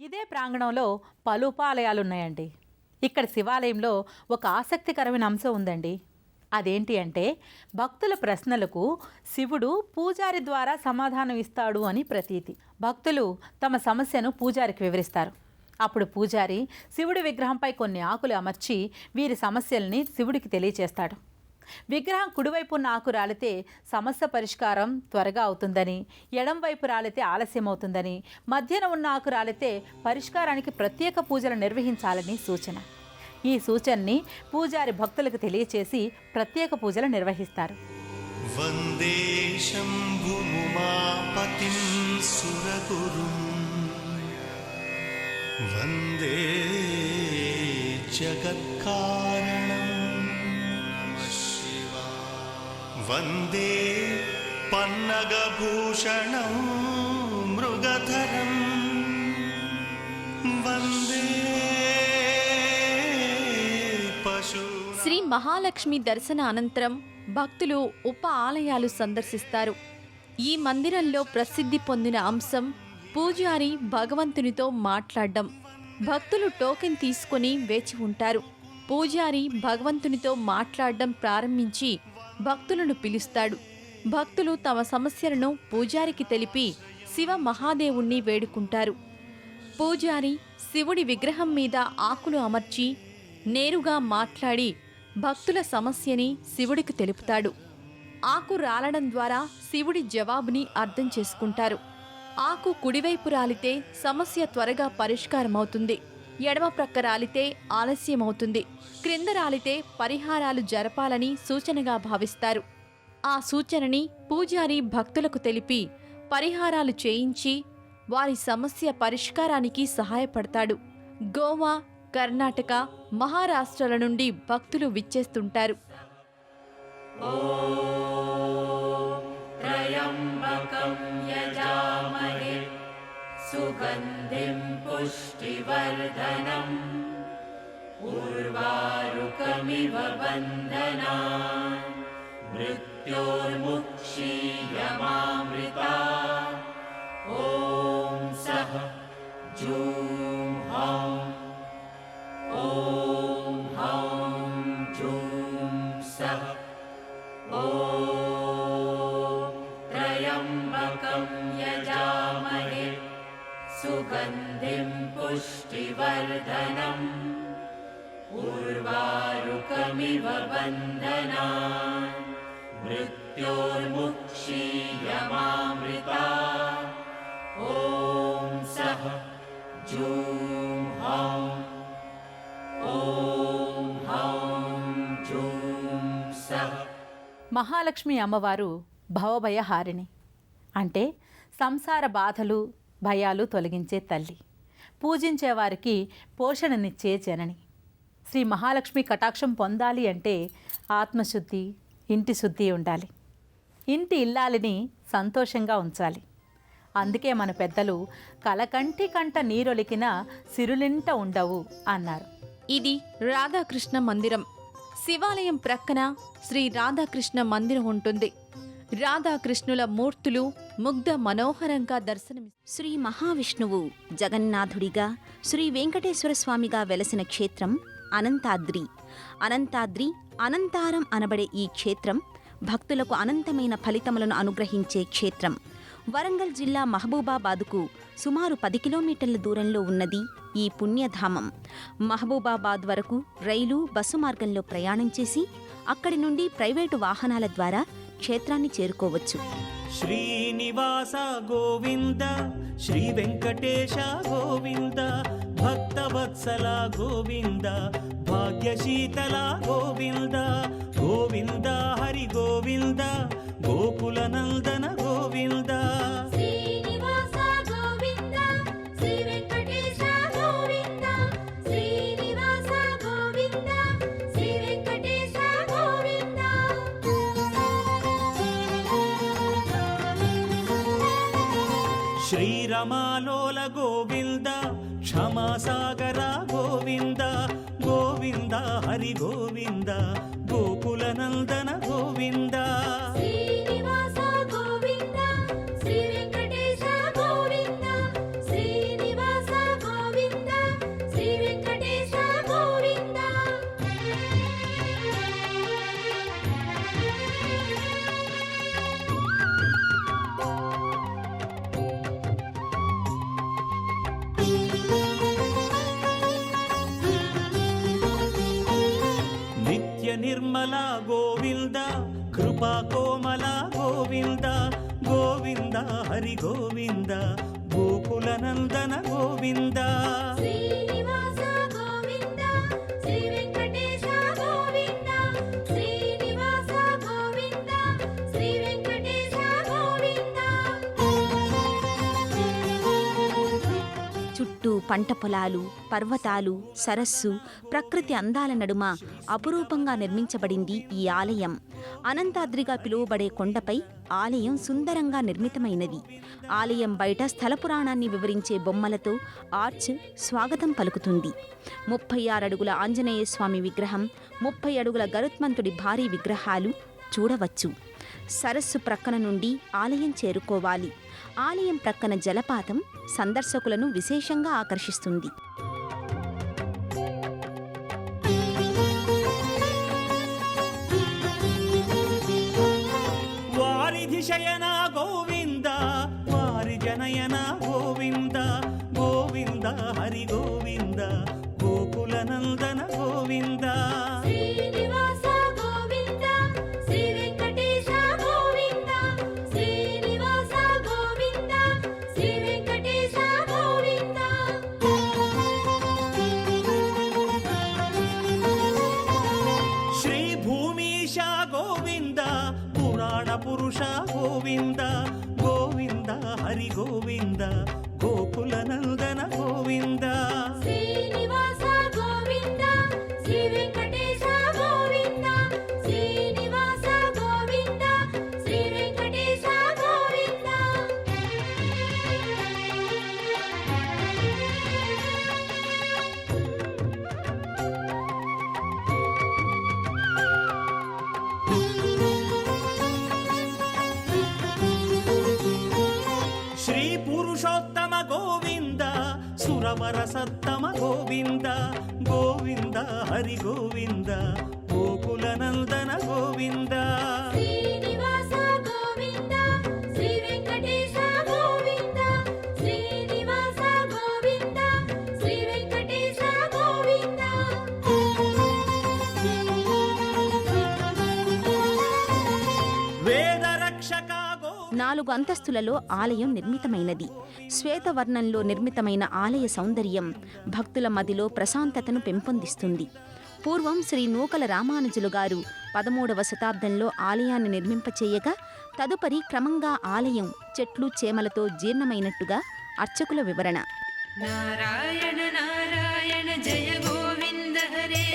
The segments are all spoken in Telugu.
ఇదే ప్రాంగణంలో పలు ఉపాలయాలున్నాయండి. ఇక్కడ శివాలయంలో ఒక ఆసక్తికరమైన అంశం ఉందండి. అదేంటి అంటే భక్తుల ప్రశ్నలకు శివుడు పూజారి ద్వారా సమాధానం ఇస్తాడు అని ప్రతీతి. భక్తులు తమ సమస్యను పూజారికి వివరిస్తారు. అప్పుడు పూజారి శివుడి విగ్రహంపై కొన్ని ఆకులు అమర్చి వీరి సమస్యల్ని శివుడికి తెలియచేస్తాడు. విగ్రహం కుడివైపు ఉన్న ఆకు రాలితే సమస్య పరిష్కారం త్వరగా అవుతుందని, ఎడంవైపు రాలితే ఆలస్యం అవుతుందని, మధ్యన ఉన్న ఆకు రాలితే పరిష్కారానికి ప్రత్యేక పూజలు నిర్వహించాలని సూచన. ఈ సూచనని పూజారి భక్తులకు తెలియచేసి ప్రత్యేక పూజలు నిర్వహిస్తారు. వందే శంభుముమాపతిం సురగురుం వందే జగత్కారణం వందే పన్నగభూషణం మృగధరం వందే పశు. శ్రీ మహాలక్ష్మి దర్శన అనంతరం భక్తులు ఉప ఆలయాలు సందర్శిస్తారు. ఈ మందిరంలో ప్రసిద్ధి పొందిన అంశం పూజారి భగవంతునితో మాట్లాడడం. భక్తులు టోకెన్ తీసుకుని వేచి ఉంటారు. పూజారి భగవంతునితో మాట్లాడడం ప్రారంభించి భక్తులను పిలుస్తాడు. భక్తులు తమ సమస్యలను పూజారికి తెలిపి శివ మహాదేవుణ్ణి వేడుకుంటారు. పూజారి శివుడి విగ్రహం మీద ఆకులు అమర్చి నేరుగా మాట్లాడి భక్తుల సమస్యని శివుడికి తెలుపుతాడు. ఆకు రాలడం ద్వారా శివుడి జవాబుని అర్థం చేసుకుంటారు. ఆకు కుడివైపు రాలితే సమస్య త్వరగా పరిష్కారమవుతుంది, ఎడమ ప్రక్క రాలితే ఆలస్యమవుతుంది, క్రింద రాలితే పరిహారాలు జరపాలని సూచనగా భావిస్తారు. ఆ సూచనని పూజారి భక్తులకు తెలిపి పరిహారాలు చేయించి వారి సమస్య పరిష్కారానికి సహాయపడతాడు. గోవా, కర్ణాటక, మహారాష్ట్రల నుండి భక్తులు విచ్చేస్తుంటారు. త్రయంబకం యజామహే సుగంధిం పుష్టివర్ధనం ఉర్వారుకమివ బంధనాన్ మృత్యోర్ముక్షీయమామృతా. ఓం సః జూం హౌం ఓం హౌం జూం సః. ఓం త్రయంబకం యజామహే సుగంధిం పుష్టివర్ధనం ఉర్వారుకమివ బంధనాన్ మృత్యోర్ముక్షీయమామృతా. ఓం సః జూం హౌం ఓం హౌం జూం సః. మహాలక్ష్మి అమ్మవారు భవభయహారిణి, అంటే సంసార బాధలు భయాలు తొలగించే తల్లి, పూజించేవారికి పోషణనిచ్చే జనని. శ్రీ మహాలక్ష్మి కటాక్షం పొందాలి అంటే ఆత్మశుద్ధి, ఇంటి శుద్ధి ఉండాలి. ఇంటి ఇల్లాలిని సంతోషంగా ఉంచాలి. అందుకే మన పెద్దలు కలకంటి కంట నీరొలికిన సిరులింట ఉండవు అన్నారు. ఇది రాధాకృష్ణ మందిరం. శివాలయం ప్రక్కన శ్రీ రాధాకృష్ణ మందిరం ఉంటుంది. రాధాకృష్ణుల మూర్తులు ముగ్ధ మనోహరంగా దర్శనమిస్తారు. శ్రీ మహావిష్ణువు జగన్నాథుడిగా, శ్రీ వెంకటేశ్వర స్వామిగా వెలసిన క్షేత్రం అనంతాద్రి. అనంతాద్రి, అనంతారం అనబడే ఈ క్షేత్రం భక్తులకు అనంతమైన ఫలితములను అనుగ్రహించే క్షేత్రం. వరంగల్ జిల్లా మహబూబాబాదుకు సుమారు 10 కిలోమీటర్ల దూరంలో ఉన్నది ఈ పుణ్యధామం. మహబూబాబాద్ వరకు రైలు, బస్సు మార్గంలో ప్రయాణం చేసి అక్కడి నుండి ప్రైవేటు వాహనాల ద్వారా క్షేత్రాన్ని చేరుకోవచ్చు. శ్రీనివాస గోవింద, శ్రీ వెంకటేశ గోవింద, భక్తవత్సల గోవింద, భాగ్యశీతల గోవింద, గోవింద హరి గోవింద, గోకుల నందన గోవింద. శ్రీనివాస గోవింద, శ్రీ వెంకటేశ గోవింద, శ్రీనివాస గోవింద, శ్రీ వెంకటేశ గోవింద. శ్రీరమాలోల గోవింద, క్షమాసాగర గోవింద, గోవింద హరి గోవింద, గోకుల నందన గోవింద. శ్రీనివాస గోవింద, శ్రీ వెంకటేశ గోవింద, శ్రీనివాస గోవింద. నిర్మల గోవింద కృపా కోమల గోవింద గోవింద హరి గోవింద గోకుల నందన గోవింద శ్రీనివాస గోవింద శ్రీ వెంకటేశ గోవింద శ్రీనివాస గోవింద శ్రీ వెంకటేశ గోవింద. చుట్టూ పంట పొలాలు, పర్వతాలు, సరస్సు, ప్రకృతి అందాల నడుమ అపురూపంగా నిర్మించబడింది ఈ ఆలయం. అనంతాద్రిగా పిలువబడే కొండపై ఆలయం సుందరంగా నిర్మితమైనది. ఆలయం బయట స్థల పురాణాన్ని వివరించే బొమ్మలతో ఆర్చ్ స్వాగతం పలుకుతుంది. 36 అడుగుల ఆంజనేయ స్వామి విగ్రహం, 30 అడుగుల గరుత్మంతుడి భారీ విగ్రహాలు చూడవచ్చు. సరస్సు ప్రక్కన నుండి ఆలయం చేరుకోవాలి. ఆలయం ప్రక్కన జలపాతం సందర్శకులను విశేషంగా ఆకర్షిస్తుంది. వారిధి శయన గోవింద వారి జనయన గోవింద గోవింద హరి గోవింద గోకుల నందన గోవింద శ్రీనివాస గోవింద శ్రీ వెంకటేశ గోవింద శ్రీనివాస గోవింద శ్రీ వెంకటేశ గోవింద. శ్రీ భూమీశ గోవింద పురాణ పురుష గోవింద గోవింద హరి గోవింద గోకుల నందన గోవింద శ్రీనివాస గోవింద శ్రీ వెంకటేశ గోవింద శ్రీనివాస గోవింద శ్రీ వెంకటేశ గోవింద. 'శ్రీ పురుషోత్తమ గోవింద సురవర సత్తమ గోవింద గోవింద హరి గోవింద గోకుల నందన గోవింద శ్రీనివాస గోవింద శ్రీ వెంకటేశ గోవింద శ్రీనివాస గోవింద శ్రీ వెంకటేశ గోవింద. వేద రక్షక గో 4 అంతస్తులలో ఆలయం నిర్మితమైనది. శ్వేతవర్ణంలో నిర్మితమైన ఆలయ సౌందర్యం భక్తుల మదిలో ప్రశాంతతను పెంపొందిస్తుంది. పూర్వం శ్రీ నూకల రామానుజులు గారు 13వ శతాబ్దంలో ఆలయాన్ని నిర్మింపచేయగా తదుపరి క్రమంగా ఆలయం చెట్లు చేమలతో జీర్ణమైనట్టుగా అర్చకుల వివరణ. నారాయణ నారాయణ జయ గోవింద హరే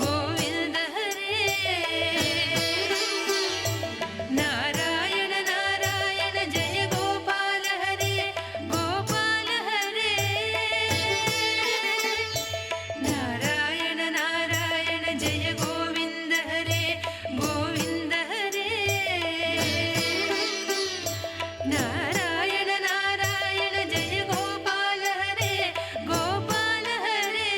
గోవింద హరే నారాయణ నారాయణ జయ గోపాల హరే గోపాల హరే నారాయణ నారాయణ జయ గోవింద హరే గోవింద హరే నారాయణ నారాయణ జయ గోపాల హరే గోపాల హరే.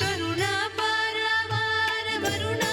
కరుణా పారవార వరుణా